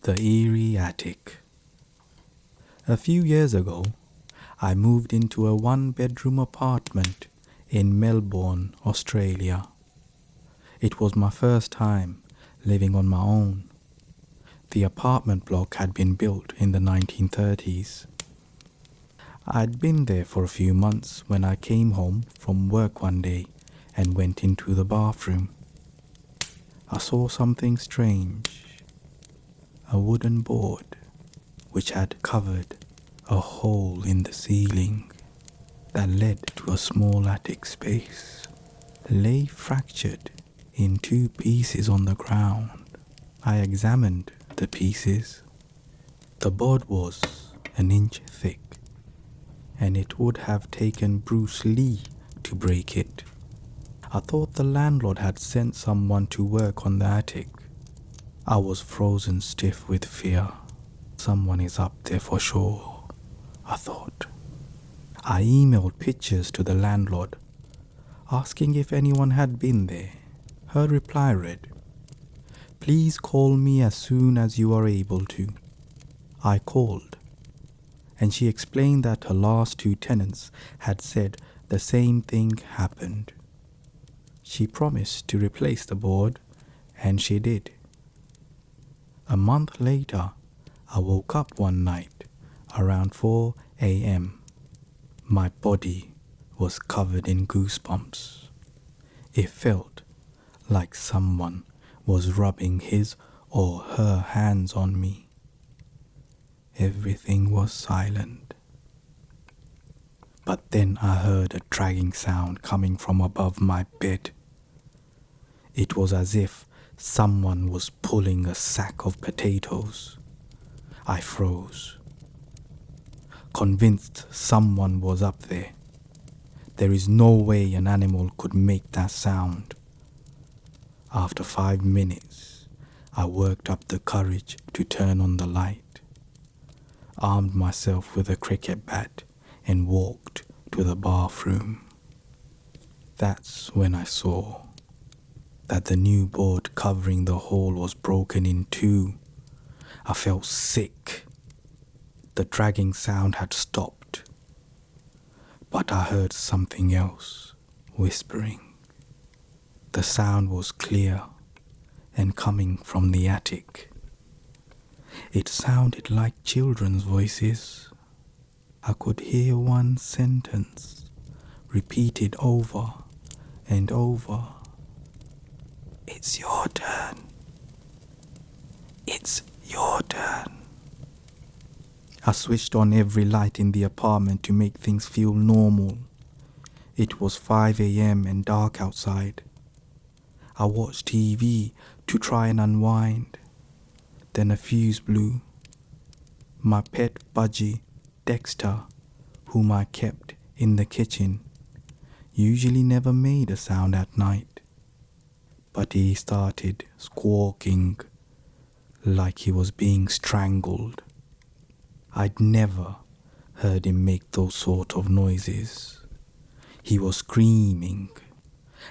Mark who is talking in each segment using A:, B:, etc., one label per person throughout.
A: The Earie Attic. A few years ago, I moved into a one-bedroom apartment in Melbourne, Australia. It was my first time living on my own. The apartment block had been built in the 1930s. I'd been there for a few months when I came home from work one day and went into the bathroom. I saw something strange. A wooden board which had covered a hole in the ceiling that led to a small attic space lay fractured in two pieces on the ground. I examined the pieces. The board was an inch thick, and it would have taken Bruce Lee to break it. I thought the landlord had sent someone to work on the attic. I was frozen stiff with fear. Someone is up there for sure, I thought. I emailed pictures to the landlord, asking if anyone had been there. Her reply read, "Please call me as soon as you are able to." I called, and she explained that her last two tenants had said the same thing happened. She promised to replace the board, and she did. A month later, I woke up one night around 4 a.m. My body was covered in goosebumps. It felt like someone was rubbing his or her hands on me. Everything was silent. But then I heard a dragging sound coming from above my bed. It was as if someone was pulling a sack of potatoes. I froze, convinced someone was up there. There is no way an animal could make that sound. After 5 minutes, I worked up the courage to turn on the light, armed myself with a cricket bat, and walked to the bathroom. That's when I saw that the new board covering the hole was broken in two. I felt sick. The dragging sound had stopped, but I heard something else whispering. The sound was clear and coming from the attic. It sounded like children's voices. I could hear one sentence repeated over and over. "It's your turn. It's your turn." I switched on every light in the apartment to make things feel normal. It was 5 a.m. and dark outside. I watched TV to try and unwind. Then a fuse blew. My pet budgie, Dexter, whom I kept in the kitchen, usually never made a sound at night, but he started squawking like he was being strangled. I'd never heard him make those sort of noises. He was screaming.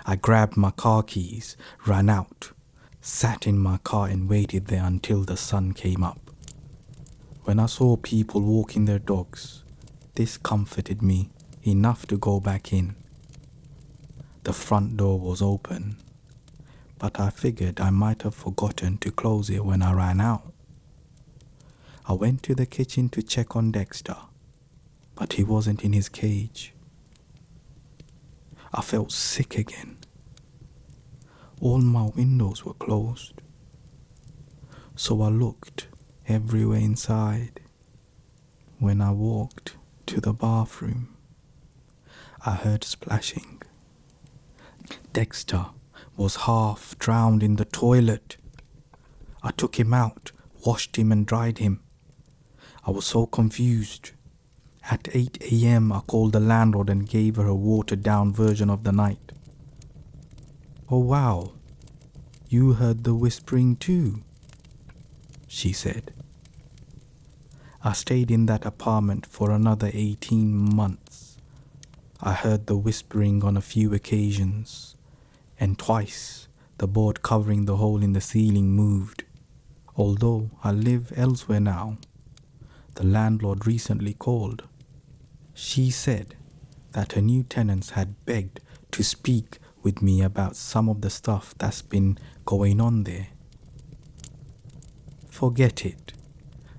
A: I grabbed my car keys, ran out, sat in my car and waited there until the sun came up. When I saw people walking their dogs, this comforted me enough to go back in. The front door was open, but I figured I might have forgotten to close it when I ran out. I went to the kitchen to check on Dexter, but he wasn't in his cage. I felt sick again. All my windows were closed, so I looked everywhere inside. When I walked to the bathroom, I heard splashing. Dexter was half drowned in the toilet. I took him out, washed him and dried him. I was so confused. At 8 a.m. I called the landlord and gave her a watered-down version of the night. "Oh wow, you heard the whispering too," she said. I stayed in that apartment for another 18 months. I heard the whispering on a few occasions, and twice the board covering the hole in the ceiling moved. Although I live elsewhere now, the landlord recently called. She said that her new tenants had begged to speak with me about some of the stuff that's been going on there. Forget it.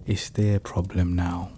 A: It's their problem now.